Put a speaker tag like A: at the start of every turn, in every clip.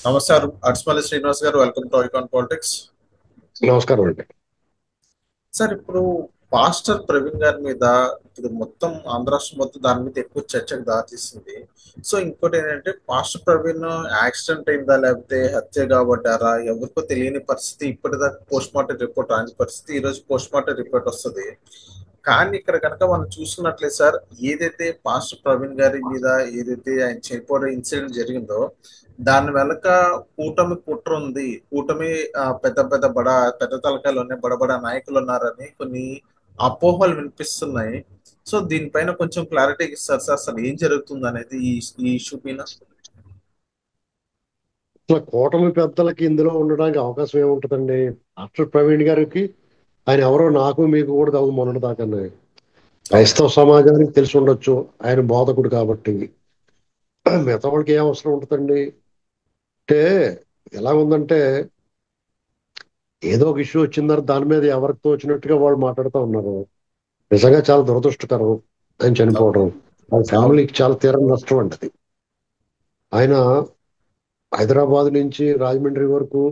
A: నమస్తే అడ్స్మల్లి శ్రీనివాస్ గారు, welcome to icon politics.
B: నమస్కారం అండి.
A: సార్, ఇప్పుడు పాస్టర్ ప్రవీణ్ గారి మీద ఇప్పుడు మొత్తం ఆంధ్ర రాష్ట్రం మొత్తం దాని మీద ఎక్కువ చర్చకు దారితీస్తుంది. సో ఇంకోటి ఏంటంటే, పాస్టర్ ప్రవీణ్ యాక్సిడెంట్ అయిందా లేకపోతే హత్య కాబడ్డారా ఎవరికో తెలియని పరిస్థితి. ఇప్పటిదాకా పోస్ట్ మార్టం రిపోర్ట్ రాని పరిస్థితి. ఈ రోజు పోస్ట్ మార్టం రిపోర్ట్ వస్తుంది. కానీ ఇక్కడ కనుక మనం చూసుకున్నట్లయితే సార్, ఏదైతే పాస్టర్ ప్రవీణ్ గారి మీద ఏదైతే ఆయన చనిపోయిన ఇన్సిడెంట్ జరిగిందో, దాని వెనక కూటమి కుట్ర ఉంది. కూటమి పెద్ద పెద్ద పెద్ద తలకాయలు ఉన్నాయి, బడబడ నాయకులు ఉన్నారని కొన్ని అపోహలు వినిపిస్తున్నాయి. సో దీనిపైన కొంచెం క్లారిటీ ఇస్తారు సార్, అసలు ఏం జరుగుతుంది అనేది ఈ ఇష్యూ పైన.
B: అసలు కూటమి పెద్దలకి ఇందులో ఉండడానికి అవకాశం ఏముంటుందండి? ఆఫ్టర్ ప్రవీణ్ గారికి ఆయన ఎవరో నాకు మీకు కూడా తెలుసు మొన్నటి దాకా.
A: అవును.
B: క్రైస్తవ సమాజానికి తెలిసి ఉండొచ్చు ఆయన బోధకుడు కాబట్టి. మిగతా వాళ్ళకి ఏం అవసరం ఉంటుందండి? అంటే ఎలా ఉందంటే, ఏదో ఒక ఇష్యూ వచ్చిన తర్వాత దాని మీద ఎవరికి తోచినట్టుగా వాళ్ళు మాట్లాడుతూ ఉన్నారు. నిజంగా చాలా దురదృష్టకరం ఆయన
A: అవును.
B: చనిపోవడం. వాళ్ళ
A: అవును.
B: ఫ్యామిలీకి చాలా తీరం నష్టం అండి అది. ఆయన హైదరాబాద్ నుంచి రాజమండ్రి వరకు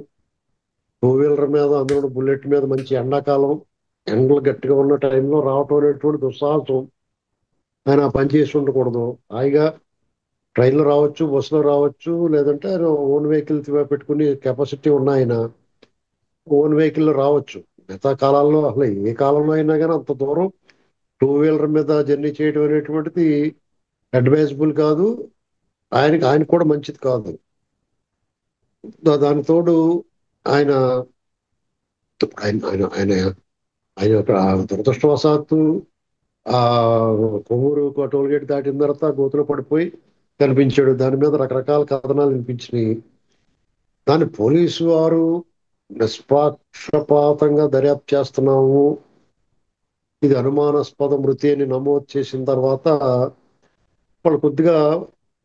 B: టూ వీలర్ మీద, అందులో బుల్లెట్ మీద, మంచి ఎండాకాలం ఎండలు గట్టిగా ఉన్న టైంలో రావటం అనేటువంటి దుస్సాహసం. ఆయన ఆ పని చేసి ఉండకూడదు. హాయిగా ట్రైన్లో రావచ్చు, బస్సులో రావచ్చు, లేదంటే ఆయన ఓన్ వెహికల్ పెట్టుకుని కెపాసిటీ ఉన్న ఆయన ఓన్ వెహికల్లో రావచ్చు. మిగతా కాలాల్లో అసలు ఏ కాలంలో అయినా కానీ అంత దూరం టూ వీలర్ మీద జర్నీ చేయడం అనేటువంటిది అడ్వైజబుల్ కాదు. ఆయన కూడా మంచిది కాదు. దానికి తోడు ఆయన ఆయన ఆయన ఆయన ఆయన యొక్క దురదృష్టవశాత్తు ఆ కొవ్వూరు టోల్ గేట్ దాటిన తర్వాత గోతులో పడిపోయి కనిపించాడు. దాని మీద రకరకాల కథనాలు వినిపించినాయి. దాన్ని పోలీసు వారు నిష్పక్షపాతంగా దర్యాప్తు చేస్తున్నాము, ఇది అనుమానాస్పద మృతి అని నమోదు చేసిన తర్వాత వాళ్ళు కొద్దిగా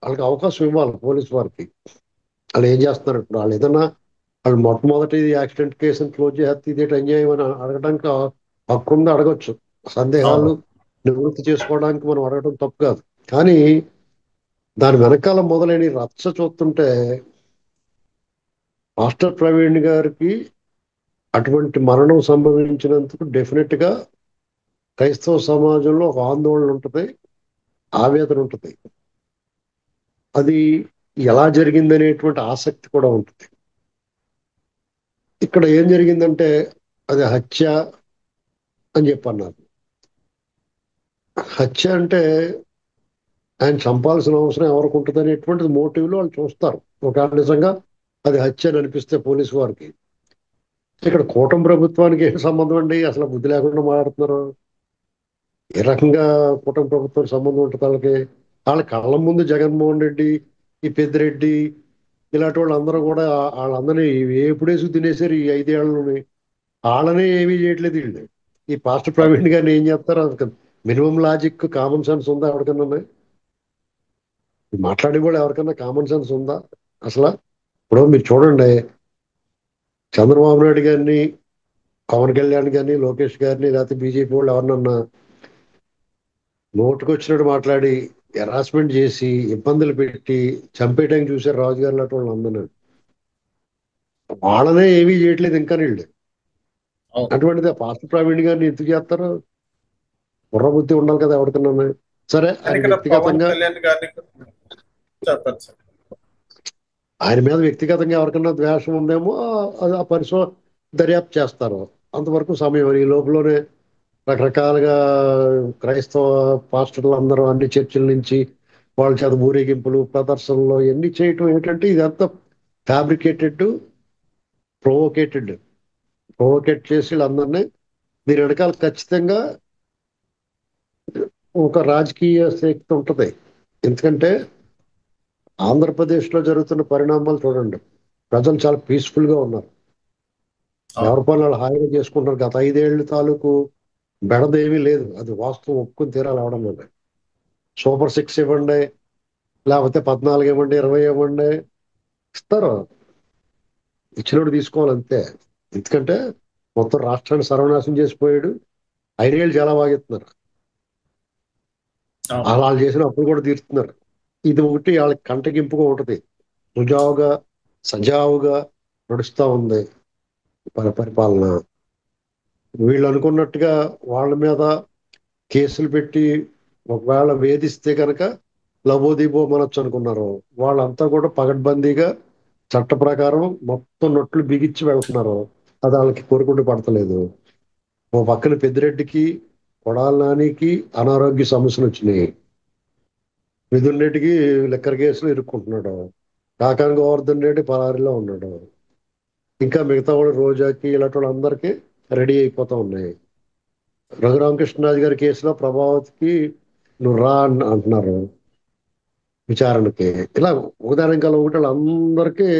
B: వాళ్ళకి అవకాశం ఇవ్వాలి పోలీసు వారికి. వాళ్ళు ఏం చేస్తున్నారు ఇప్పుడు? వాళ్ళు ఏదన్నా వాళ్ళు మొట్టమొదటి యాక్సిడెంట్ కేసుని క్లోజ్ చేస్తే ఇదేంటి అన్యాయం అని అడగడానికి హక్కు ఉంది, అడగొచ్చు.
A: అవును.
B: సందేహాలు నివృత్తి చేసుకోవడానికి మనం అడగడం తప్పు కాదు. కానీ దాని వెనకాల మొదలైన ఈ రచ్చ చూస్తుంటే మాస్టర్ ప్రవీణ్ గారికి అటువంటి మరణం సంభవించినందుకు డెఫినెట్ గా క్రైస్తవ సమాజంలో ఒక ఆందోళన ఉంటుంది, ఆవేదన ఉంటుంది. అది ఎలా జరిగిందనేటువంటి ఆసక్తి కూడా ఉంటుంది. ఇక్కడ ఏం జరిగిందంటే అది హత్య అని చెప్పి అన్నారు. హత్య అంటే ఆయన చంపాల్సిన అవసరం ఎవరికి ఉంటుంది అనేటువంటిది మోటివ్లో వాళ్ళు చూస్తారు. ఒకవేళ నిజంగా అది హత్య అని అనిపిస్తే పోలీసు వారికి. ఇక్కడ కూటమి ప్రభుత్వానికి ఏం సంబంధం అండి? అసలు బుద్ధి లేకుండా మాట్లాడుతున్నారు. ఏ రకంగా కూటమి ప్రభుత్వం సంబంధం ఉంటుంది వాళ్ళకి? వాళ్ళ కళ్ళ ముందు జగన్మోహన్ రెడ్డి, ఈ పెద్దిరెడ్డి, ఇలాంటి వాళ్ళందరూ కూడా వాళ్ళందరినీ ఎప్పుడేసి తినేసారు ఈ ఐదేళ్లని. వాళ్ళనే ఏమీ చేయట్లేదు వీళ్ళు. ఈ పాస్టర్ ప్రవీణ్ గారిని ఏం చేస్తారు? అది మినిమం లాజిక్, కామన్ సెన్స్ ఉందా ఎవరికన్నా? మాట్లాడే వాళ్ళు ఎవరికన్నా కామన్ సెన్స్ ఉందా అసలు? ఇప్పుడు మీరు చూడండి, చంద్రబాబు నాయుడు గారిని, పవన్ కళ్యాణ్ గారిని, లోకేష్ గారిని, లేకపోతే బీజేపీ వాళ్ళు ఎవరినన్నా నోటుకొచ్చినట్టు మాట్లాడి హెరాస్మెంట్ చేసి ఇబ్బందులు పెట్టి చంపేయడానికి చూశారు రాజుగారు లాంటి వాళ్ళు అందరూ. వాళ్ళనే ఏమీ చేయట్లేదు ఇంకా వీళ్ళు.
A: అవును.
B: అటువంటిది ఆ పాస్టర్ ప్రవీణ్ గారిని ఎందుకు చేస్తారు? బుర్రబుద్ధి ఉండాలి కదా ఎవరికన్నా. సరే,
A: కానీ
B: ఆయన
A: ఇక్కడ పవన్
B: వ్యక్తిగతంగా
A: కళ్యాణ్ గారిని చెప్పండి సార్.
B: ఆయన మీద వ్యక్తిగతంగా ఎవరికన్నా ద్వేషం ఉందేమో, అది ఆ దర్యాప్తు చేస్తారు. అంతవరకు సమయం. ఈ లోపలనే రకరకాలుగా క్రైస్తవ పాస్టర్లు అందరూ అన్ని చర్చిల నుంచి వాళ్ళ చేత ఊరేగింపులు, ప్రదర్శనలు ఎన్ని చేయటం ఏంటంటే ఇదంతా ఫ్యాబ్రికేటెడ్, ప్రొవోకేటెడ్. ప్రొవోకేట్ చేసి వీళ్ళందరినీ దీని వెనకాల ఖచ్చితంగా ఒక రాజకీయ శక్తి ఉంటుంది. ఎందుకంటే ఆంధ్రప్రదేశ్లో జరుగుతున్న పరిణామాలు చూడండి. ప్రజలు చాలా పీస్ఫుల్ గా ఉన్నారు.
A: అవును.
B: ఎవరి పనులు వాళ్ళు హాయిగా చేసుకుంటారు. గత 5 ఏళ్ళు తాలూకు బెడదేమీ లేదు. అది వాస్తవం, ఒప్పుకుని తీరాలి అవడం వల్ల. సూపర్ సిక్స్ ఇవ్వండి, లేకపోతే 14 ఇవ్వండి, 20 ఇవ్వండి, ఇస్తారు. ఇచ్చినోడు తీసుకోవాలి అంతే. ఎందుకంటే మొత్తం రాష్ట్రాన్ని సర్వనాశనం చేసిపోయాడు. 5 ఏళ్ళు చాలా బాగెత్తున్నారు.
A: అవును.
B: వాళ్ళు చేసిన అప్పులు కూడా తీరుతున్నారు. ఇది ఒకటి వాళ్ళకి కంటగింపుగా ఉంటది. సుజావుగా సజావుగా నడుస్తూ ఉంది పరిపాలన. వీళ్ళు అనుకున్నట్టుగా వాళ్ళ మీద కేసులు పెట్టి ఒకవేళ వేధిస్తే కనుక లబోదిబో మనొచ్చు అనుకున్నారు. వాళ్ళంతా కూడా పగడ్బందీగా చట్ట ప్రకారం మొత్తం నొట్లు బిగించి వెళ్తున్నారు. అది వాళ్ళకి కోరుకుంటూ పడతలేదు. ఓ పక్కన పెద్దిరెడ్డికి, కొడాల నానికి అనారోగ్య సమస్యలు వచ్చినాయి. మిథున్ రెడ్డికి లిక్కర్ కేసులు ఇరుక్కుంటున్నాడు. కాకాని గోవర్ధన్ రెడ్డి పరారీలో ఉన్నాడు. ఇంకా మిగతా వాళ్ళు రోజాకి ఇలాంటి వాళ్ళందరికీ రెడీ అయిపోతా ఉన్నాయి. రఘురామకృష్ణరాజు గారి కేసులో ప్రభావతికి నువ్వు రా అంటున్నారు విచారణకి. ఇలా ఒకదాని కాలం ఒకటి వాళ్ళందరికీ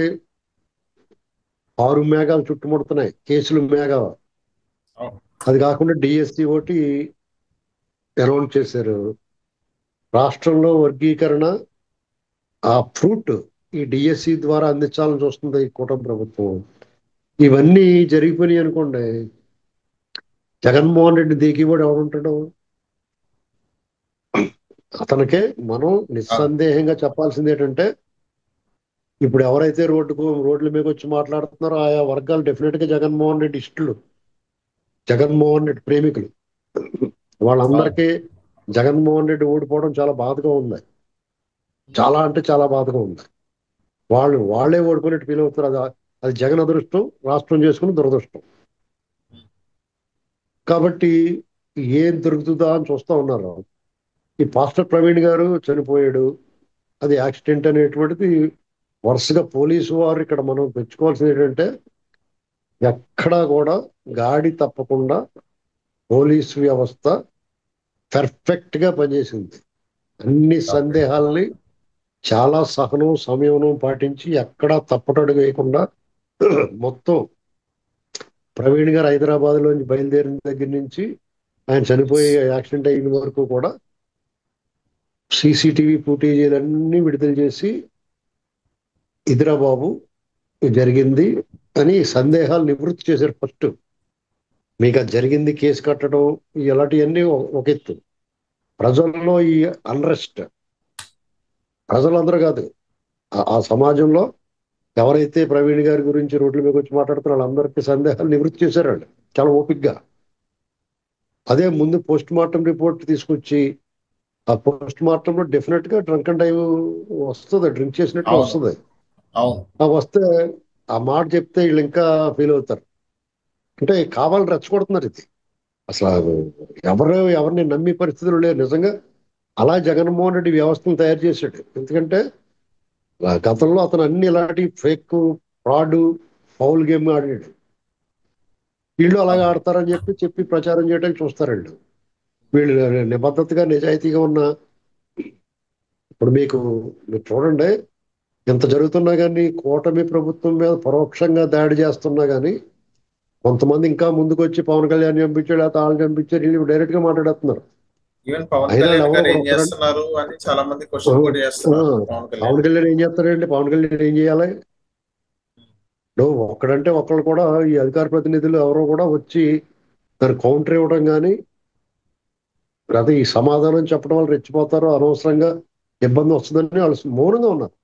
B: ఆరు మేఘాలు చుట్టుముడుతున్నాయి, కేసులు మేఘాలు.
A: అవును.
B: అది కాకుండా డిఎస్సి ఒకటి అనౌన్స్ చేశారు. రాష్ట్రంలో వర్గీకరణ ఆ ఫ్రూట్ ఈ డిఎస్సి ద్వారా అందించాలని చూస్తుంది ఈ కూటమి ప్రభుత్వం. ఇవన్నీ జరిగిపోయినాయి అనుకోండి, జగన్మోహన్ రెడ్డి దిగివాడు ఎవడుంటాడు? అతనికే మనం
A: అవును.
B: నిస్సందేహంగా చెప్పాల్సింది ఏంటంటే, ఇప్పుడు ఎవరైతే రోడ్ల మీద వచ్చి మాట్లాడుతున్నారో ఆయా వర్గాలు డెఫినెట్ గా జగన్మోహన్ రెడ్డి ఇష్టలు, జగన్మోహన్ రెడ్డి ప్రేమికులు.
A: అవును.
B: వాళ్ళందరికీ జగన్మోహన్ రెడ్డి ఓడిపోవడం చాలా బాధగా ఉంది. చాలా అంటే చాలా బాధగా ఉంది. వాళ్ళే ఓడిపోయినట్టు ఫీల్ అవుతారు. అది జగన్ అదృష్టం, రాష్ట్రం చేసుకుని దురదృష్టం. కాబట్టి ఏం దొరుకుతుందా అని చూస్తా ఉన్నారు. ఈ పాస్టర్ ప్రవీణ్ గారు చనిపోయాడు, అది యాక్సిడెంట్ అనేటువంటిది వరుసగా పోలీసు వారు ఇక్కడ మనం తెచ్చుకోవాల్సింది ఏంటంటే, ఎక్కడా కూడా గాడి తప్పకుండా పోలీసు వ్యవస్థ పర్ఫెక్ట్ గా పనిచేసింది. అన్ని
A: ఓకే.
B: సందేహాల్ని చాలా సహనం సంయమనం పాటించి ఎక్కడా తప్పటడుగు వేయకుండా మొత్తం ప్రవీణ్ గారు హైదరాబాద్ లోంచి బయలుదేరిన దగ్గర నుంచి ఆయన చనిపోయే యాక్సిడెంట్ అయిన వరకు కూడా సీసీటీవీ ఫుటేజీలన్నీ విడుదల చేసి ఇదిరా బాబు ఇది జరిగింది అని సందేహాలు నివృత్తి చేశారు. ఫస్ట్ మీకు అది జరిగింది, కేసు కట్టడం ఇలాంటివన్నీ ఒక ఎత్తు. ప్రజల్లో ఈ అన్రెస్ట్, ప్రజలందరూ కాదు, ఆ సమాజంలో ఎవరైతే ప్రవీణ్ గారి గురించి రోడ్ల మీద వచ్చి మాట్లాడుతున్నారో వాళ్ళందరికీ సందేహాలు నివృత్తి చేశారండి చాలా ఓపిక్గా. అదే ముందు పోస్ట్ మార్టం రిపోర్ట్ తీసుకొచ్చి ఆ పోస్ట్ మార్టం లో డెఫినెట్ గా డ్రంక్ అండ్ డ్రైవ్ వస్తుంది, డ్రింక్ చేసినట్లు
A: అవును.
B: వస్తుంది.
A: అవును.
B: ఆ వస్తే ఆ మాట చెప్తే వీళ్ళు ఇంకా ఫీల్ అవుతారు. అంటే కావాలని రెచ్చగొడుతున్నారు ఇది. అసలు ఎవరిని నమ్మే పరిస్థితులు లేవు నిజంగా. అలా జగన్మోహన్ రెడ్డి వ్యవస్థను తయారు చేశాడు. ఎందుకంటే గతంలో అతను అన్ని ఇలాంటి ఫేక్, ఫ్రాడ్, ఫౌల్ గేమ్ ఆడాడు. వీళ్ళు అలాగే
A: అవును.
B: ఆడతారని చెప్పి చెప్పి ప్రచారం చేయడానికి చూస్తారు వీళ్ళు. వీళ్ళు నిబద్ధతగా నిజాయితీగా ఉన్న, ఇప్పుడు మీరు చూడండి, ఇంత జరుగుతున్నా కానీ కూటమి ప్రభుత్వం మీద పరోక్షంగా దాడి చేస్తున్నా కానీ కొంతమంది ఇంకా ముందుకు వచ్చి పవన్ కళ్యాణ్ చంపించాడు, లేకపోతే వాళ్ళని చంపించారు, వీళ్ళు డైరెక్ట్ గా మాట్లాడేస్తున్నారు.
A: ఈవెన్ పవన్
B: అయినా
A: కళ్యాణ్
B: ఎవరో
A: గారు
B: ఒకడు
A: ఏం
B: ఒక్కడంటే
A: చేస్తున్నారు అని చాలా మంది
B: ఆ,
A: క్వశ్చన్ కూడా
B: ఆ,
A: చేస్తున్నారు పవన్ కళ్యాణ్.
B: పవన్ కళ్యాణ్ ఏం చేస్తారండి? పవన్ కళ్యాణ్ ఏం చేయాలి? ఇప్పుడు ఒక్కడంటే ఒక్కళ్ళు కూడా ఈ అధికార ప్రతినిధులు ఎవరో కూడా వచ్చి దానికి కౌంటర్ ఇవ్వడం కానీ, లేదా ఈ సమాధానం చెప్పడం వల్ల రెచ్చిపోతారో, అనవసరంగా ఇబ్బంది వస్తుందని వాళ్ళు మౌనంగా ఉన్నారు.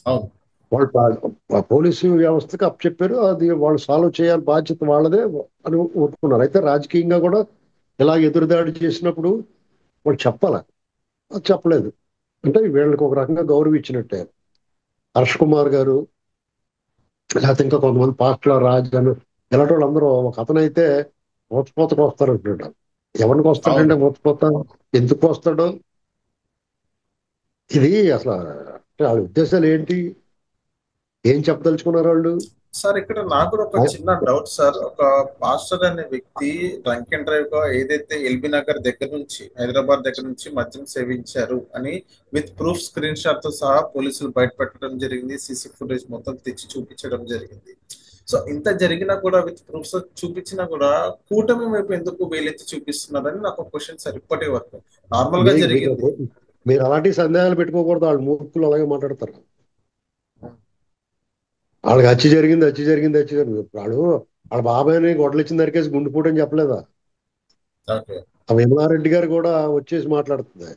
A: అవును.
B: వాళ్ళు పోలీసు వ్యవస్థకు అప్పచెప్పారు, అది వాళ్ళు సాల్వ్ చేయాలి, బాధ్యత వాళ్ళదే అని ఒప్పుకున్నారు. అయితే రాజకీయంగా కూడా ఇలా ఎదురుదాడి చేసినప్పుడు వాళ్ళు చెప్పాలి, అది చెప్పలేదు. అంటే వీళ్ళకి ఒక రకంగా గౌరవం ఇచ్చినట్టే. హర్ష్ కుమార్ గారు, లేకపోతే ఇంకా కొంతమంది పాస్టర్ల రాజ్ అని ఇలాంటి వాళ్ళందరూ, ఒక అతనైతే ఊచపోతకు వస్తారంటున్నాడు. ఎవరికి
A: అవును.
B: వస్తాడంటే ఊచపోత, ఎందుకు వస్తాడు? ఇది అసలు అంటే వాళ్ళ ఉద్దేశాలు ఏంటి, ఏం చెప్పదలుచుకున్నారు వాళ్ళు?
A: సార్ ఇక్కడ నాకు కూడా ఒక చిన్న డౌట్ సార్. ఒక పాస్టర్ అనే వ్యక్తి డ్రంక్ అండ్ డ్రైవ్ గా ఏదైతే ఎల్బీ నగర్ దగ్గర నుంచి హైదరాబాద్ దగ్గర నుంచి మద్యం సేవించారు అని విత్ ప్రూఫ్ స్క్రీన్ షాట్ తో సహా పోలీసులు బయటపెట్టడం జరిగింది. సీసీ ఫుటేజ్ మొత్తం తెచ్చి చూపించడం జరిగింది. సో ఇంత జరిగినా కూడా విత్ ప్రూఫ్స్ చూపించినా కూడా కూటమి వైపు ఎందుకు వేలెత్తి చూపిస్తున్నారని నాకు ఒక క్వశ్చన్ సార్. ఇప్పటి వరకు నార్మల్ గా
B: మీకు
A: జరిగింది.
B: మీరు అలాంటి సందేహాలు పెట్టుకోకూడదు. వాళ్ళు మూర్ఖులు అలాగే మాట్లాడతారు. వాళ్ళకి హత్య జరిగింది, హత్య జరిగింది, హత్య జరిగింది. వాళ్ళ బాబాయ్ని గొడ్డలు ఇచ్చిన దరికేసి గుండెపోటు అని చెప్పలేదా?
A: ఓకే.
B: ఆ విమలారెడ్డి గారు కూడా వచ్చేసి మాట్లాడుతుంది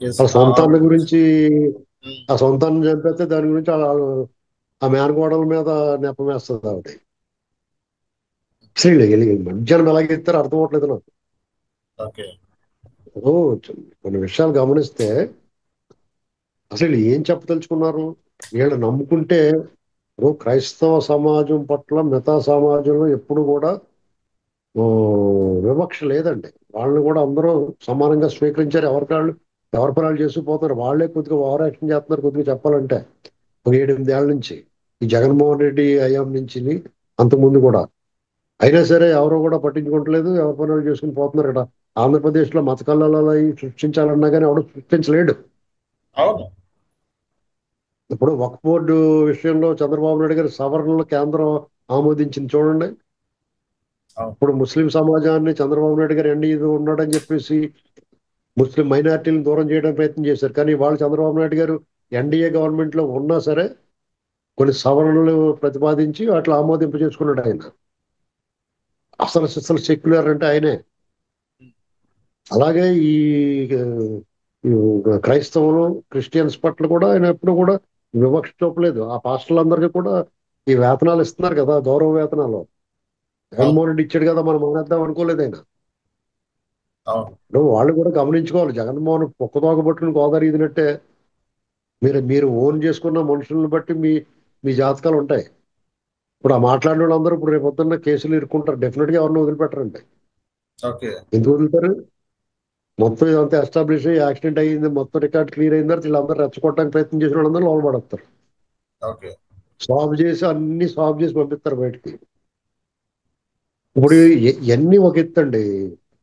A: ఎస్.
B: వాళ్ళ సొంత అన్న
A: ఆవిడ.
B: గురించి. ఆ సొంతాన్ని చంపేస్తే దాని గురించి వాళ్ళు ఆ మేనకోడల మీద నెపం వేస్తుంది ఆవిడ. అసలు మధ్యాహ్నం ఎలాగెత్తారో అర్థం అవట్లేదు నాకు.
A: ఓకే.
B: ఓ, కొన్ని విషయాలు గమనిస్తే అసలు ఏం చెప్పదలుచుకున్నారు? వీళ్ళు నమ్ముకుంటే క్రైస్తవ సమాజం పట్ల మిగతా సమాజంలో ఎప్పుడు కూడా ఓ, వివక్ష లేదండి. వాళ్ళని కూడా అందరూ సమానంగా స్వీకరించారు. ఎవరికాళ్ళు ఎవరి పనులు చేసుకుపోతున్నారు. వాళ్ళే కొద్దిగా ఓవర్ యాక్షన్ చేస్తున్నారు కొద్దిగా చెప్పాలంటే. ఒక 7-8 ఏళ్ల నుంచి ఈ జగన్మోహన్ రెడ్డి హయాం నుంచి అంతకుముందు కూడా. అయినా సరే ఎవరు కూడా పట్టించుకోవట్లేదు. ఎవరి పనులు చేసుకుని పోతున్నారు ఇక్కడ. ఆంధ్రప్రదేశ్ లో మత కల్లోలాలు అవి సృష్టించాలన్నా కానీ ఎవడు సృష్టించలేడు.
A: అవును.
B: ఇప్పుడు వక్ఫ్ బోర్డు విషయంలో చంద్రబాబు నాయుడు గారి సవరణలు కేంద్రం ఆమోదించింది చూడండి.
A: అవును.
B: ఇప్పుడు ముస్లిం సమాజాన్ని చంద్రబాబు నాయుడు గారు ఎండి ఇది ఉన్నాడని చెప్పేసి ముస్లిం మైనార్టీలను దూరం చేయడానికి ప్రయత్నం చేశారు. కానీ వాళ్ళు చంద్రబాబు నాయుడు గారు ఎన్డీఏ గవర్నమెంట్ లో ఉన్నా సరే కొన్ని సవరణలు ప్రతిపాదించి వాటిలో ఆమోదింప చేసుకున్నాడు ఆయన. అసలు సెక్యులర్ అంటే ఆయనే. అలాగే ఈ క్రైస్తవులు క్రిస్టియన్స్ పట్ల కూడా ఆయన ఎప్పుడు కూడా వివక్ష చూపలేదు. ఆ పాస్టర్లందరికీ కూడా ఈ వేతనాలు ఇస్తున్నారు కదా, గౌరవ వేతనాలు.
A: అవును.
B: జగన్మోహన్ రెడ్డి ఇచ్చాడు కదా, మనం మానేద్దాం అనుకోలేదు ఆయన.
A: అవును.
B: ఇప్పుడు వాళ్ళు కూడా గమనించుకోవాలి. జగన్మోహన్ పొక్కతోక పట్టుకుని గోదావరి ఇదినట్టే మీరు మీరు ఓన్ చేసుకున్న మనుషులను బట్టి మీ మీ జాతకాలు ఉంటాయి. ఇప్పుడు ఆ మాట్లాడిన వాళ్ళందరూ ఇప్పుడు రేపు పొద్దున్న కేసులు ఇరుక్కుంటారు. డెఫినెట్ గా ఎవరిని వదిలిపెట్టరండి.
A: ఓకే.
B: ఎందుకు వదులుతారు? మొత్తం ఇదంతా ఎస్టాబ్లిష్ అయ్యి యాక్సిడెంట్ అయ్యింది, మొత్తం రికార్డ్ క్లియర్ అయిన తర్వాత వీళ్ళందరూ రెచ్చగొట్టడానికి ప్రయత్నం చేసిన వాళ్ళందరూ లోపడతారు.
A: ఓకే.
B: సాల్వ్ చేసి అన్ని సాల్వ్ చేసి పంపిస్తారు బయటికి. ఇప్పుడు ఇవన్నీ ఒక ఎత్తండి.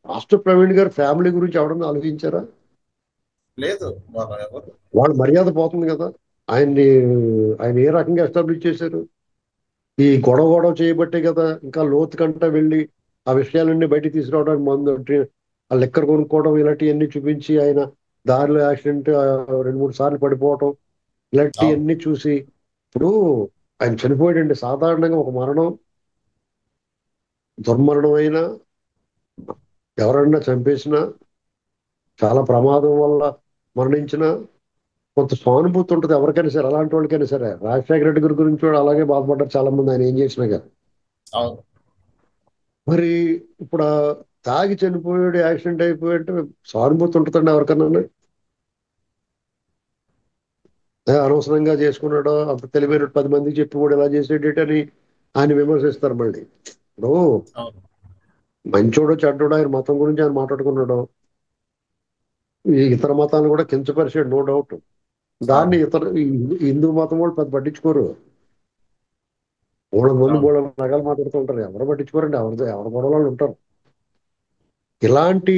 B: మాస్టర్ ప్రవీణ్ గారు ఫ్యామిలీ గురించి ఎవరన్నా ఆలోచించారా?
A: లేదు, మన ఎవరు.
B: వాళ్ళ మర్యాద పోతుంది కదా. ఆయన్ని ఆయన ఏ రకంగా ఎస్టాబ్లిష్ చేశారు? ఈ గొడవ గొడవ చేయబట్టే కదా ఇంకా లోతు కంట వెళ్ళి ఆ విషయాలన్నీ బయటికి తీసుకురావడానికి ఆ లెక్కర్ కొనుక్కోవడం ఇలాంటివన్నీ చూపించి ఆయన దారిలో యాక్సిడెంట్ 2-3 సార్లు పడిపోవటం
A: అవును.
B: ఇలాంటివన్నీ చూసి ఇప్పుడు ఆయన చనిపోయాడండి. సాధారణంగా ఒక మరణం దుర్మరణం అయినా ఎవరన్నా చంపేసినా చాలా ప్రమాదం వల్ల మరణించిన కొంత సానుభూతి ఉంటుంది ఎవరికైనా సరే, అలాంటి వాళ్ళకైనా సరే. రాజశేఖర రెడ్డి గారి గురించి కూడా అలాగే బాధపడ్డారు చాలా మంది, ఆయన ఏం చేసినా కానీ.
A: అవును.
B: మరి ఇప్పుడు తాగి చనిపోయాడు, యాక్సిడెంట్ అయిపోయాడు, సానుభూతి ఉంటుందండి ఎవరికన్నా? అనవసరంగా చేసుకున్నాడో అంత తెలివైన 10 మందికి చెప్పి కూడా ఇలా చేసేటని ఆయన విమర్శిస్తారు మళ్ళీ. ఇప్పుడు
A: అవును.
B: మంచోడు చెడ్డోడు ఆయన మతం గురించి ఆయన మాట్లాడుకున్నాడు. ఈ ఇతర మతాలను కూడా కించపరిచాడు, నో డౌట్. దాన్ని
A: అవును.
B: ఈ హిందూ మతం వాళ్ళు పెద్ద పట్టించుకోరు. మూడు మంది
A: అవును.
B: మూడు రకాలు మాట్లాడుతూ ఉంటారు. ఎవరు పట్టించుకోరండి. ఎవరి గొడవలు ఉంటారు. ఇలాంటి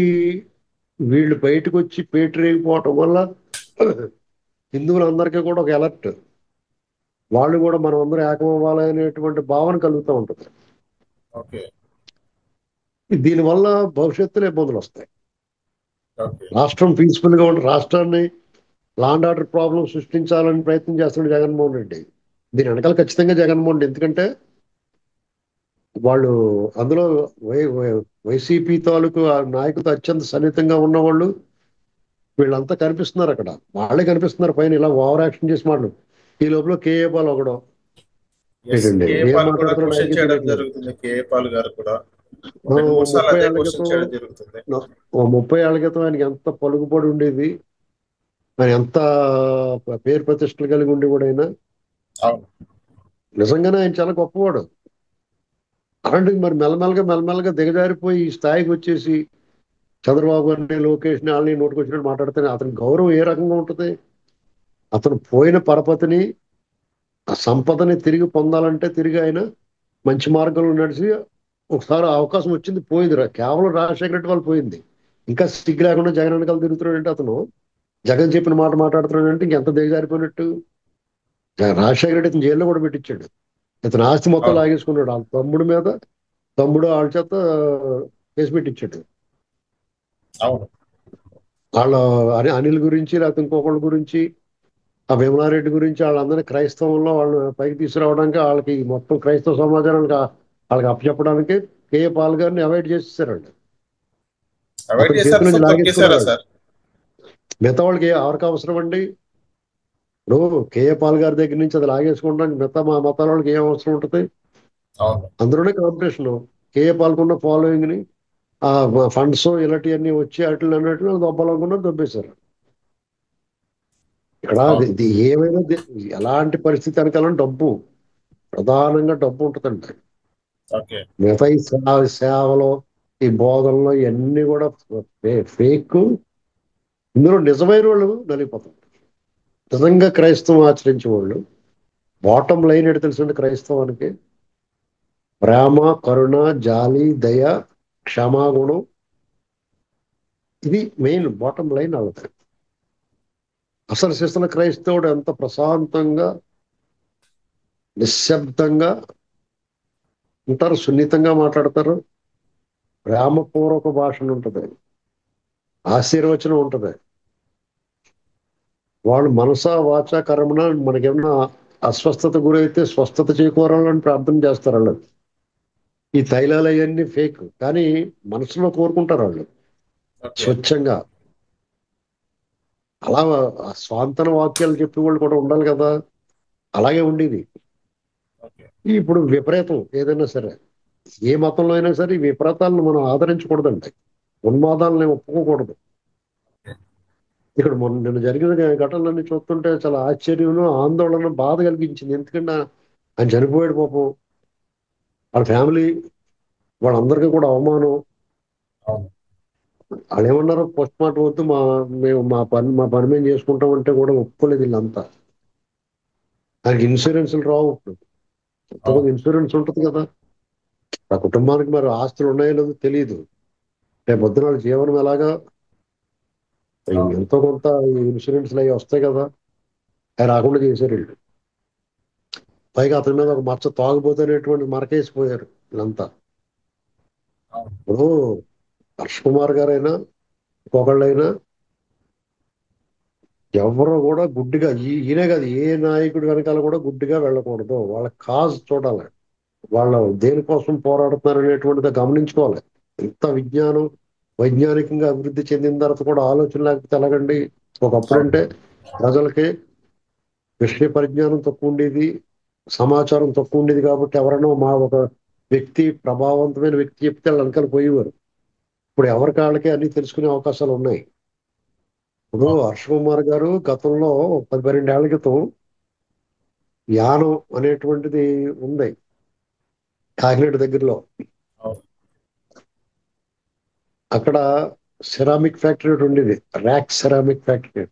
B: వీళ్ళు బయటకు వచ్చి పేటరేగిపోవటం వల్ల హిందువులందరికీ కూడా ఒక అలర్ట్. వాళ్ళు కూడా మనం అందరూ ఏకమవ్వాలి అనేటువంటి భావన కలుగుతూ ఉంటుంది.
A: ఓకే.
B: దీనివల్ల భవిష్యత్తులో ఇబ్బందులు వస్తాయి.
A: ఓకే.
B: రాష్ట్రం పీస్ఫుల్ గా ఉంటే రాష్ట్రాన్ని లాండ్ ఆర్డర్ ప్రాబ్లం సృష్టించాలని ప్రయత్నం చేస్తున్నాడు జగన్మోహన్ రెడ్డి. దీని వెనకాల ఖచ్చితంగా జగన్మోహన్ రెడ్డి. ఎందుకంటే వాళ్ళు అందులో వైసీపీ తాలూకు ఆ నాయకులతో అత్యంత సన్నిహితంగా ఉన్నవాళ్ళు వీళ్ళంతా కనిపిస్తున్నారు అక్కడ. వాళ్ళే కనిపిస్తున్నారు పైన ఇలా ఓవర్ యాక్షన్ చేసి మాటలు. ఈ లోపల కేఏ పాల్ ఒకడు
A: ఎస్,
B: ఏంటండి
A: కేఏ
B: ఏం
A: పాల్ కూడా
B: మాట్లాడుతున్నాడు
A: క్వశ్చన్
B: ఆయనకి
A: చేయడం
B: తెలియట్లేదు.
A: జరుగుతుంది. కేఏ పాల్ గారు కూడా 2-3 సార్లు
B: 30
A: అదే
B: ఏళ్ల
A: క్వశ్చన్
B: క్రితం
A: చేయడం జరుగుతుంది.
B: ఓ 30 ఏళ్ల క్రితం ఆయనకి ఎంత పలుకుబడి ఉండేది, ఆయన ఎంత పేరు ప్రతిష్టలు కలిగి ఉండి కూడా ఆయన
A: అవును.
B: నిజంగానే ఆయన చాలా గొప్పవాడు. అలాంటిది మరి మెల్లమెల్లగా మెల్లమెల్లగా దిగజారిపోయి ఈ స్థాయికి వచ్చేసి చంద్రబాబు గారిని లోకేష్ని వాళ్ళని నోటుకొచ్చినట్టు మాట్లాడితే అతని గౌరవం ఏ రకంగా ఉంటుంది? అతను పోయిన పరపతిని ఆ సంపదని తిరిగి పొందాలంటే తిరిగి ఆయన మంచి మార్గంలో నడిచి ఒకసారి ఆ అవకాశం వచ్చింది, పోయింది. కేవలం రాజశేఖర రెడ్డి వాళ్ళు పోయింది. ఇంకా సిగ్గు లేకుండా జగన్ వెనకాల తిరుగుతున్నాడంటే అతను జగన్ చెప్పిన మాట మాట్లాడుతున్నాడంటే ఇంకెంత దిగజారిపోయినట్టు. రాజశేఖర రెడ్డి ఇతను జైల్లో కూడా పెట్టించాడు. ఇతను ఆస్తి మొత్తం
A: అవును.
B: లాగేసుకున్నాడు. వాళ్ళ తమ్ముడి మీద తమ్ముడు వాళ్ళ చేత కేసు పెట్టించాడు.
A: అవును.
B: వాళ్ళ అనిల్ గురించి లేకపోతే ఇంకొకళ్ళ గురించి ఆ భీమలారెడ్డి గురించి వాళ్ళందరినీ క్రైస్తవంలో వాళ్ళు పైకి తీసుకురావడానికి వాళ్ళకి మొత్తం క్రైస్తవ సమాజానికి వాళ్ళకి అప్పచెప్పడానికి కేఏ పాల్ గారిని అవాయిడ్ చేసేసారండి.
A: అవాయిడ్
B: అతని
A: చేశారు
B: చేతి నుంచి
A: సార్,
B: లాగేసుకున్నారు
A: తొక్కేశారా
B: వాళ్ళు.
A: సార్?
B: మిగతా వాళ్ళకి ఎవరికి అవసరం అండి? ఇప్పుడు కేఏ పాల్ గారి దగ్గర నుంచి అది లాగేసుకోవడానికి మిగతా మా మతాల వాళ్ళకి ఏం అవసరం ఉంటుంది?
A: అవును.
B: అందులోనే కాంపిటీషన్. కేఏ పాల్గొన్న ఫాలోయింగ్ ని ఆ ఫండ్స్ ఇలాంటివన్నీ వచ్చి వాటిని అన్నిటిని దొబ్బాలనుకున్నా దొబ్బేశారు. ఇక్కడ
A: అవును.
B: ఏమైనా ఎలాంటి పరిస్థితి వెనకాలని డబ్బు, ప్రధానంగా డబ్బు ఉంటుందండి.
A: ఓకే.
B: మిగతా ఈ సేవలు, ఈ బోధనలు ఇవన్నీ కూడా ఫేక్. ఇందులో నిజమైన వాళ్ళు నలిగిపోతారు. నిజంగా క్రైస్తవం ఆచరించే వాళ్ళు బాటం లైన్ ఏంటి తెలుసండి క్రైస్తవానికి? ప్రేమ, కరుణ, జాలి, దయ, క్షమాగుణం. ఇది మెయిన్ బాటం లైన్ అవుతుంది. అసలు శిస్తున్న క్రైస్తవుడు ఎంత ప్రశాంతంగా, నిశ్శబ్దంగా ఉంటారు, సున్నితంగా మాట్లాడతారు, ప్రేమపూర్వక భాషణ ఉంటుంది, ఆశీర్వచనం ఉంటుంది. వాళ్ళు మనస వాచ కర్మణ మనకేమన్నా అస్వస్థత గురైతే స్వస్థత చేకూరాలని ప్రార్థన చేస్తారు వాళ్ళు. ఈ తైలాలు అవన్నీ ఫేక్, కానీ మనసులో కోరుకుంటారు వాళ్ళు
A: ఓకే.
B: స్వచ్ఛంగా. అలా స్వాంతన వాక్యాలు చెప్పే వాళ్ళు కూడా ఉండాలి కదా. అలాగే ఉండేది.
A: ఓకే.
B: ఇప్పుడు విపరీతం ఏదైనా సరే, ఏ మతంలో అయినా సరే ఈ విపరీతాలను మనం ఆదరించకూడదండి. ఉన్మాదాలను ఒప్పుకోకూడదు. ఇక్కడ మొన్న నిన్న జరిగిన ఘటనలన్నీ చూస్తుంటే చాలా ఆశ్చర్యం, ఆందోళన, బాధ కలిగించింది. ఎందుకంటే ఆయన చనిపోయాడు పాపం. వాళ్ళ ఫ్యామిలీ, వాళ్ళందరికీ కూడా అవమానం.
A: అవును.
B: వాళ్ళు ఏమన్నారు, పోస్ట్ మార్టం వద్దు, మేము మా పని మేము చేసుకుంటామంటే కూడా ఒప్పుకోలేదు వీళ్ళంతా. ఆయనకి ఇన్సూరెన్స్లు రావు. ఇప్పుడు
A: అవును.
B: ఎంతమంది ఇన్సూరెన్స్ ఉంటుంది కదా. ఆ కుటుంబానికి మరి ఆస్తులు ఉన్నాయో లేదో తెలియదు. రేపు పొద్దున వాళ్ళ జీవనం ఎలాగా,
A: అవును.
B: ఎంతో కొంత ఈ ఇన్సూరెన్స్లు అవి వస్తాయి కదా. అవి రాకుండా చేశారు వీళ్ళు. పైగా అతని మీద ఒక మచ్చ, తాగుబోతున్నటువంటి మరకేసిపోయారు వీళ్ళంతా.
A: అవును.
B: ఇప్పుడు హర్ష్ కుమార్ గారైనా ఇంకొకళ్ళైనా ఎవరు కూడా గుడ్డిగా ఈయనే కాదు, ఏ నాయకుడి వెనకాల కూడా గుడ్డిగా వెళ్ళకూడదు. వాళ్ళ కాజ్ చూడాలి. వాళ్ళ దేనికోసం పోరాడుతున్నారు అనేటువంటిది గమనించుకోవాలి. ఇంత విజ్ఞానం, వైజ్ఞానికంగా అభివృద్ధి చెందిన తర్వాత కూడా ఆలోచన లేకపోతే ఎలాగండి?
A: అవును.
B: ఒకప్పుడంటే ప్రజలకి విషయ పరిజ్ఞానం తక్కువ ఉండేది, సమాచారం తక్కువ ఉండేది. కాబట్టి ఎవరైనా ఒక వ్యక్తి, ప్రభావవంతమైన వ్యక్తి చెప్తే వాళ్ళు వెనకాల పోయేవారు. ఇప్పుడు ఎవరి కాళ్ళకి అన్ని తెలుసుకునే అవకాశాలు ఉన్నాయి. ఇప్పుడు
A: అవును.
B: హర్ష కుమార్ గారు గతంలో 10-12 ఏళ్ల క్రితం యానం అనేటువంటిది ఉంది కాకినాడ దగ్గరలో.
A: అవును.
B: అక్కడ సెరామిక్ ఫ్యాక్టరీ ఒకటి ఉండేది, ర్యాక్ సెరామిక్ ఫ్యాక్టరీ.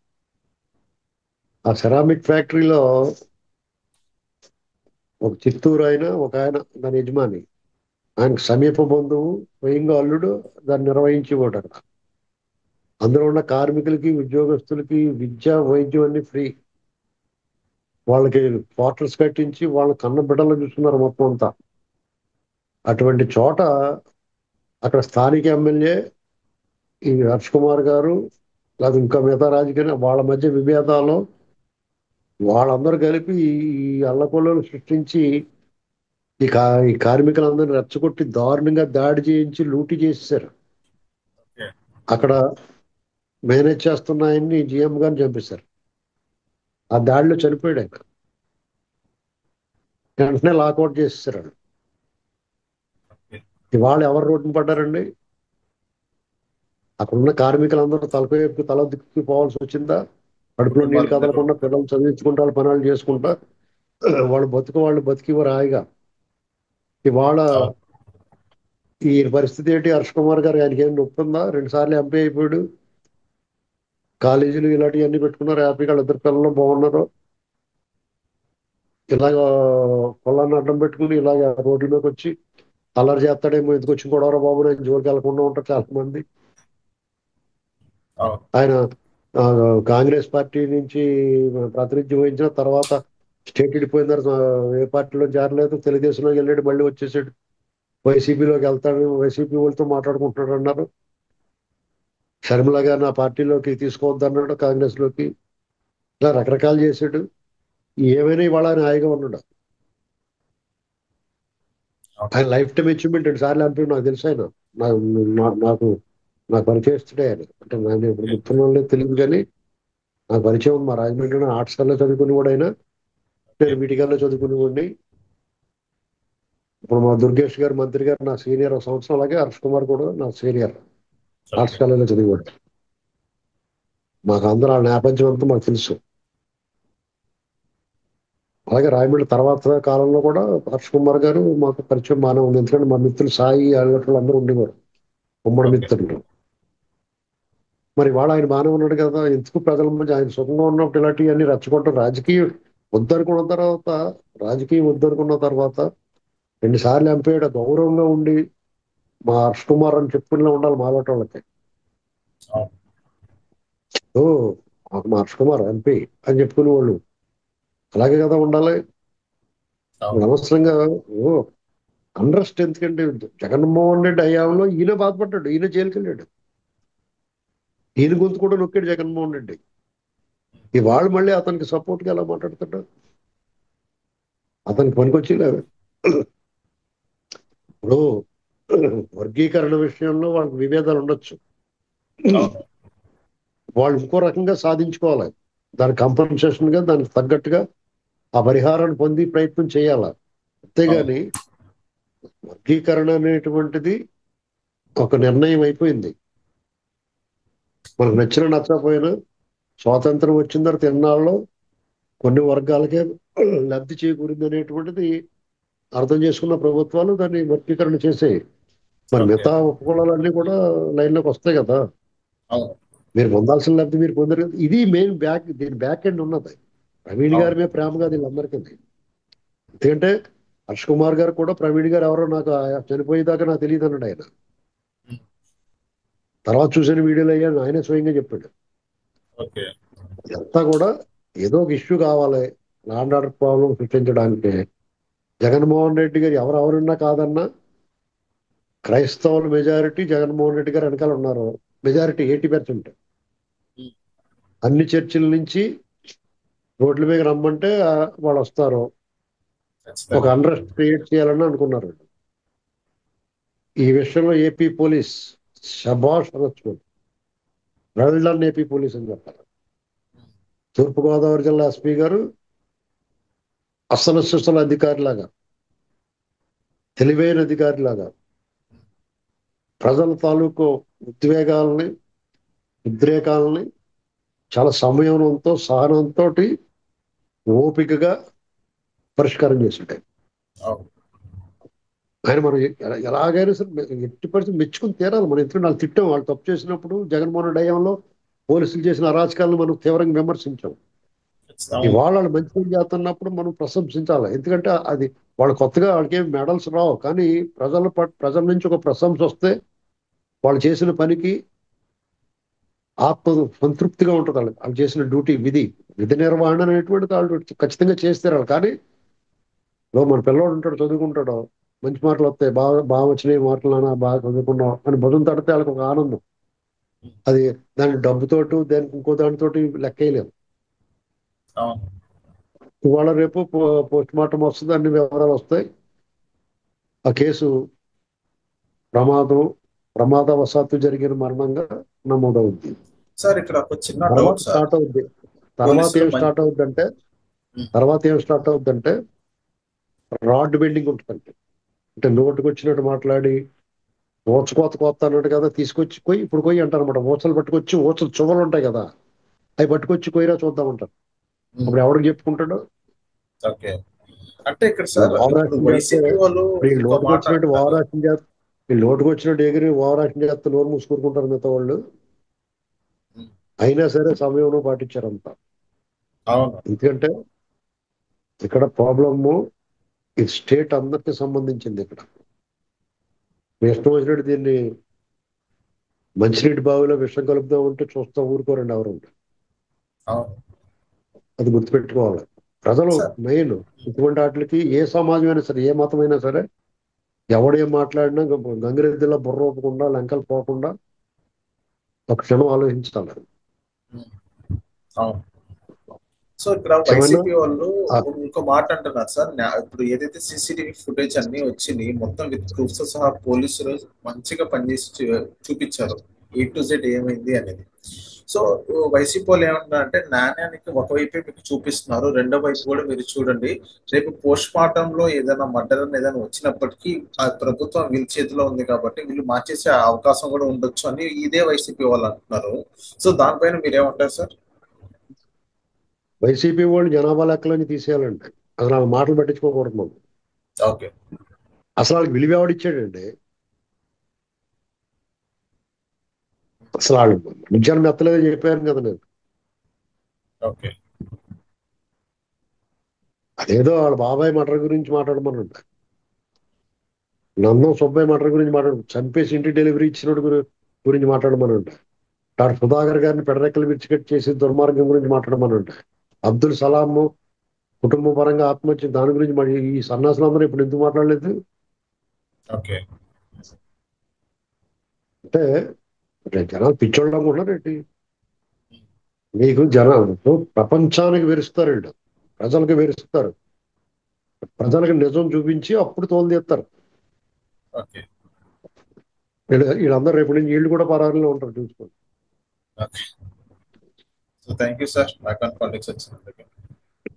B: ఆ సెరామిక్ ఫ్యాక్టరీలో ఒక చిత్తూరు ఒక ఆయన దాని యజమాని, ఆయనకు సమీప బంధువు, స్వయంగా అల్లుడు దాన్ని నిర్వహించేవాడు అక్కడ. అందులో ఉన్న కార్మికులకి, ఉద్యోగస్తులకి విద్య, వైద్యం అన్ని ఫ్రీ. వాళ్ళకి క్వార్టర్స్ కట్టించి వాళ్ళ కన్న బిడ్డలు చూస్తున్నారు మొత్తం అంతా. అటువంటి చోట అక్కడ స్థానిక ఎమ్మెల్యే ఈ హర్ష్ కుమార్ గారు, లేదా ఇంకా మిగతా రాజకీయ వాళ్ళ మధ్య విభేదాలు, వాళ్ళందరూ కలిపి ఈ అల్లకొల్లను సృష్టించి ఈ కార్మికులందరినీ రెచ్చగొట్టి దారుణంగా దాడి చేయించి లూటీ చేసేసారు.
A: ఓకే.
B: అక్కడ మేనేజ్ చేస్తున్న ఆయన్ని జిఎం గారిని చంపేశారు. ఆ దాడిలో చనిపోయాడు ఆయన. వెంటనే లాకౌట్ చేసేసారు.
A: ఓకే.
B: ఇవాళ ఎవరు రోడ్డున పడ్డారండి? అక్కడున్న కార్మికులందరూ తలపైపు తల దిక్కు పోవాల్సి వచ్చిందా? కడుపులో నీళ్లు
A: కుటుంబాలందరూ
B: కదలకుండా
A: ఉంటారు.
B: పిల్లలు చదివించుకుంటా, వాళ్ళ పనులు చేసుకుంటా వాళ్ళు బతికివారు హాయిగా. ఇవాళ
A: అవును.
B: ఈ పరిస్థితి ఏంటి? హర్ష్ కుమార్ గారు, ఆయనకి ఏం నొప్పి ఉందా? 2 సార్లు ఎంపీ అయిపోయాడు, కాలేజీలు ఇలాంటివన్నీ పెట్టుకున్నారు, హ్యాపీగా వాళ్ళ ఇద్దరు పిల్లలు బాగున్నారు. ఇలాగ పొలాన్ని అడ్డం పెట్టుకుని ఇలాగ రోడ్ల మీదకి వచ్చి అల్లరి చేస్తాడేమో, ఎందుకు వచ్చి గొడవరా బాబు, నేను జోలికి వెళ్లకుండా ఉంటారు చాలా మంది.
A: అవును.
B: ఆయన ఆ, కాంగ్రెస్ పార్టీ నుంచి ప్రాతినిధ్యం వహించిన తర్వాత స్టేట్ విడిపోయిన తర్వాత ఏ పార్టీలో చేరలేదు, తెలుగుదేశంలోకి వెళ్ళాడు, మళ్ళీ వచ్చేసాడు. వైసీపీలోకి వెళ్తాడు, వైసీపీ వాళ్ళతో మాట్లాడుకుంటున్నాడు అన్నారు. షర్మిల గారిని ఆ పార్టీలోకి తీసుకోవద్దు అన్నాడు, కాంగ్రెస్ లోకి. ఇలా రకరకాలు చేశాడు. ఏమైనా ఇవాళ ఆయన హాయిగా ఉన్నాడు.
A: అవును.
B: ఆయన లైఫ్ టైం అచీవ్మెంట్ 2 సార్లు ఎంపీ, నాకు తెలుసు ఆయన. నాకు నాకు పరిచయస్తుడే ఆయన. అంటే నేను ఇప్పుడు
A: ఓకే.
B: గుర్తున్న వాళ్ళే తెలియదు కానీ నాకు పరిచయం ఉంది. మా రాజమండ్రిలో ఆర్ట్స్ కల్లా చదువుకుని కూడా అయినా
A: ఓకే.
B: నేను వీటికల్లా చదువుకుని ఉండి, ఇప్పుడు మా దుర్గేష్ గారు మంత్రి గారు నా సీనియర్ 1 సంవత్సరం, అలాగే హర్ష్ కుమార్ కూడా నా సీనియర్
A: ఓకే.
B: ఆర్ట్స్ కాలేజీలో చదివాడు. మాకు అందరూ ఆ నేపథ్యం అంతా మాకు తెలుసు. అలాగే రాయమండ్రి తర్వాత కాలంలో కూడా హర్ష్ కుమార్ గారు మాకు పరిచయం బాగానే ఉంది. ఎందుకంటే మా మిత్రులు సాయి అల్లట్లు అందరూ ఉండేవారు, ఉమ్మడి
A: ఓకే.
B: మిత్రులు. మరి వాళ్ళ ఆయన బాగానే ఉన్నాడు కదా, ఎందుకు ప్రజల మధ్య ఆయన సుఖంగా ఉన్నప్పుడు ఇలాంటివన్నీ రెచ్చగొట్టడం రాజకీయం వద్దనుకున్న తర్వాత, రాజకీయం వద్దనుకున్న తర్వాత 2 సార్లు ఎంపీ గౌరవంగా ఉండి మా హర్ష్ కుమార్ అని చెప్పుకునే ఉండాలి మాలాంటి వాళ్ళకి.
A: అవును.
B: ఓ మాకు మా హర్ష్ కుమార్ ఎంపీ అని చెప్పుకునే వాళ్ళు అలాగే కదా ఉండాలి.
A: అవును.
B: ఇప్పుడు అనవసరంగా ఓ అండర్స్ట్ ఎందుకంటే జగన్మోహన్ రెడ్డి హయాంలో ఈయన బాధపడ్డాడు, ఈయన జైలుకి వెళ్ళాడు, ఈయన గొంతు కూడా నొక్కాడు జగన్మోహన్ రెడ్డి. ఇవాళ మళ్ళీ అతనికి సపోర్ట్ గా ఎలా మాట్లాడుతున్నాడు? అతనికి పనికొచ్చి లేదు. ఇప్పుడు వర్గీకరణ విషయంలో వాళ్ళకి విభేదాలు ఉండొచ్చు,
A: అవును.
B: వాళ్ళు ఇంకో రకంగా సాధించుకోవాలి. దాని కంపన్సేషన్ గా దానికి తగ్గట్టుగా ఆ పరిహారాన్ని పొంది ప్రయత్నం చేయాల.
A: అవును.
B: అంతేగాని వర్గీకరణ అనేటువంటిది ఒక నిర్ణయం అయిపోయింది. మనకు నచ్చిన నచ్చకపోయినా స్వాతంత్రం వచ్చిన తర్వాత ఎన్నాళ్ళు కొన్ని వర్గాలకే లబ్ధి చేకూరింది అనేటువంటిది అర్థం చేసుకున్న ప్రభుత్వాలు దాన్ని వర్గీకరణ చేసాయి. మరి
A: ఓకే.
B: మిగతా ఉపకులాలన్నీ కూడా లైన్లోకి వస్తాయి కదా.
A: అవును.
B: మీరు పొందాల్సిన లబ్ధి మీరు పొందారు కదా. ఇది మెయిన్ దీని బ్యాక్ ఎండ్ ఉన్నది. ప్రవీణ్ గారి
A: అవును.
B: మీద ప్రేమ కాదు వీళ్ళందరికీ. ఎందుకంటే హర్ష్ కుమార్ గారు కూడా ప్రవీణ్ గారు ఎవరో నాకు చనిపోయేదాకా నాకు తెలియదు అన్నాడు ఆయన.
A: హ్మ్.
B: తర్వాత చూసిన వీడియోలు అయ్యాను ఆయనే స్వయంగా చెప్పాడు.
A: ఓకే.
B: ఇదంతా కూడా ఏదో ఒక ఇష్యూ కావాలి లా అండ్ ఆర్డర్ ప్రాబ్లం సృష్టించడానికి. జగన్మోహన్ రెడ్డి గారు ఎవరెవరున్నా కాదన్నా క్రైస్తవుల మెజారిటీ జగన్మోహన్ రెడ్డి గారు వెనకాల ఉన్నారు. మెజారిటీ 80%.
A: హ్మ్.
B: అన్ని చర్చిల నుంచి రోడ్ల మీద రమ్మంటే వాళ్ళు వస్తారు. ఒక
A: ఖచ్చితంగా.
B: అన్రెస్ట్ క్రియేట్ చేయాలని అనుకున్నారు. ఈ విషయంలో ఏపీ పోలీస్ శబాష్ అనొచ్చు. వెల్ డన్ ఏపీ పోలీస్ అని చెప్పాలి. తూర్పుగోదావరి జిల్లా ఎస్పీ గారు అసలు సిసలు అధికారిలాగా, తెలివైన అధికారిలాగా ప్రజల తాలూకు ఉద్వేగాలని, ఉద్రేకాలని చాలా సంయమనంతో, సహనంతో, ఓపికగా పరిష్కారం చేసింటాయి.
A: అవును.
B: ఆయన మనం ఎలాగైనా సరే ఎట్టి పరిస్థితి మెచ్చుకుని తీరాలి. మనం ఎందుకంటే వాళ్ళు తిట్టాం, వాళ్ళు తప్పు చేసినప్పుడు జగన్మోహన్ రెడ్డి హయాంలో పోలీసులు చేసిన అరాచకాలను మనం తీవ్రంగా విమర్శించాం.
A: అవును.
B: ఇవాళ వాళ్ళు మంచి పని చేస్తున్నప్పుడు మనం ప్రశంసించాలి. ఎందుకంటే అది వాళ్ళు కొత్తగా వాళ్ళకి ఏం మెడల్స్ రావు, కానీ ప్రజల నుంచి ఒక ప్రశంస వస్తే వాళ్ళు చేసిన పనికి ఆత్మ సంతృప్తిగా ఉంటుంది. వాళ్ళు చేసిన డ్యూటీ, విధి విధి నిర్వహణ అనేటువంటిది వాళ్ళు ఖచ్చితంగా చేస్తారు. కానీ మన పిల్లోడు ఉంటాడు, చదువుకుంటాడు, మంచి మార్కులు వస్తాయి, బాగా బాగా వచ్చినాయి మార్కులు, నాన్న బాగా చదువుకున్నాం అని భుజం తడితే వాళ్ళకి ఒక ఆనందం. అది దాని డబ్బుతోటి దానికి ఇంకో దానితోటి లెక్కేయలేము.
A: అవును.
B: ఇవాళ రేపు పోస్ట్ మార్టం వస్తుంది, అన్ని వివరాలు వస్తాయి. ఆ కేసు ప్రమాదం ప్రమాదవశాత్తు జరిగిన మరణంగా నమోదవుద్ది.
A: సార్ ఇక్కడ ఒక చిన్న
B: తర్వాత
A: డౌట్ సార్.
B: స్టార్ట్ అవుద్ది. తర్వాత
A: పోలీసులు
B: ఏం స్టార్ట్ అవుద్దంటే
A: హ్మ్.
B: తర్వాత ఏం స్టార్ట్ అవుద్దంటే రాడ్ బెండింగ్ ఉంటుందండి. అంటే నోటుకు వచ్చినట్టు మాట్లాడి ఊచకోత కోత అన్నట్టు కదా, తీసుకొచ్చి కొయ్యి ఇప్పుడు కొయ్యి అంటారు అనమాట. ఊచలు పట్టుకొచ్చి ఊచలు చువ్వలు ఉంటాయి కదా, అవి పట్టుకొచ్చి కొయ్యరా చూద్దామంటారు.
A: హ్మ్.
B: అప్పుడు ఎవరికి చెప్పుకుంటాడు?
A: ఓకే. అంటే ఇక్కడ సార్
B: ఓవర్
A: ఇప్పుడు
B: యాక్షన్ చేస్తే
A: వైసీపీ వాళ్ళు
B: వీళ్ళు
A: ఇంకో
B: నోటుకు
A: మాట
B: వచ్చినట్టు
A: అంటున్నారు.
B: ఓవర్ యాక్షన్ చేస్తే, వీళ్ళు నోటుకు వచ్చినట్టు ఎగిరి ఓవర్ యాక్షన్ చేస్తే నోరు మూసుకుంటారు మిగతా వాళ్ళు.
A: హ్మ్.
B: అయినా సరే సమయంలో పాటించారంత.
A: అవును.
B: ఎందుకంటే ఇక్కడ ప్రాబ్లము ఈ స్టేట్ అందరికి సంబంధించింది. ఇక్కడ మీ ఇష్టం వచ్చినట్టు దీన్ని మంచినీటి బావిలో విషం కలుపుదాం ఉంటే చూస్తా ఊరుకోరండి ఎవరు.
A: అవును.
B: అది గుర్తుపెట్టుకోవాలి. ప్రజలు
A: సార్
B: మెయిన్ ఇటువంటి వాటికి ఏ సమాజమైనా సరే, ఏ మతమైనా సరే, ఎవడేం మాట్లాడినా గంగిరెద్దులా బుర్ర ఊపకుండా, లంకలు పోకుండా ఒక క్షణం ఆలోచించాలి.
A: హ్మ్. అవును. సో ఇక్కడ
B: ఏమైనా
A: వైసీపీ వాళ్ళు ఇంకో మాట అంటున్నారు సార్. ఇప్పుడు ఏదైతే సీసీటీవీ ఫుటేజ్ అన్ని వచ్చినాయి మొత్తం విత్ ప్రూఫ్స్ తో సహా పోలీసులు మంచిగా పనిచేసి చూపించారు ఏ టు జెడ్ ఏమైంది అనేది. సో వైసీపీ వాళ్ళు ఏమంటున్నారంటే నాణ్యానికి ఒకవైపే మీకు చూపిస్తున్నారు, రెండో వైపు కూడా మీరు చూడండి. రేపు పోస్ట్ మార్టం లో ఏదైనా మర్డర్ ఏదైనా వచ్చినప్పటికీ ఆ ప్రభుత్వం వీళ్ళ చేతిలో ఉంది కాబట్టి వీళ్ళు మార్చేసే అవకాశం కూడా ఉండొచ్చు అని ఇదే వైసీపీ వాళ్ళు అంటున్నారు. సో దానిపైన మీరేమంటారు సార్?
B: వైసీపీ వాళ్ళు జనాభా లెక్కలని తీసేయాలండి. అసలు ఆ మాటలు పట్టించుకోకూడదు మనం.
A: ఓకే.
B: అసలు వాళ్ళకి విలువ ఎవడిచ్చాడండి? అసలు వాళ్ళు నిజాన్ని మెత్తలేదని చెప్పాను కదా నేను.
A: ఓకే.
B: అదేదో వాళ్ళ బాబాయ్ మటర్ గురించి మాట్లాడమనండి, నందం సుబ్బయ్య మటర్ గురించి మాట్లాడు, చంపేసి ఇంటి డెలివరీ ఇచ్చినోడు గురించి మాట్లాడమనండి, డాక్టర్ సుధాకర్ గారిని పెడరెక్కలు విడిచికట్టి చేసి దుర్మార్గం గురించి మాట్లాడమనండి, అబ్దుల్ సలాం కుటుంబ పరంగా ఆత్మహత్య దాని గురించి మరి ఈ సన్నాసులందరూ ఇప్పుడు ఎందుకు మాట్లాడలేదు?
A: ఓకే.
B: అంటే జనాలు పిచ్చోళ్ళు అనుకుంటున్నారు ఏంటి? మీకు జనాలు ప్రపంచానికి విరుస్తారు వీళ్ళు, ప్రజలకు విరుస్తారు, ప్రజలకు నిజం చూపించి అప్పుడు తోలు తీస్తారు.
A: ఓకే.
B: వీళ్ళందరూ రేపు నుంచి వీళ్ళు కూడా పరారీలో ఉంటారు చూసుకోండి.
A: Okay. So thank you sir, నాకు కాన్ఫిడెన్స్ వచ్చినందుకు.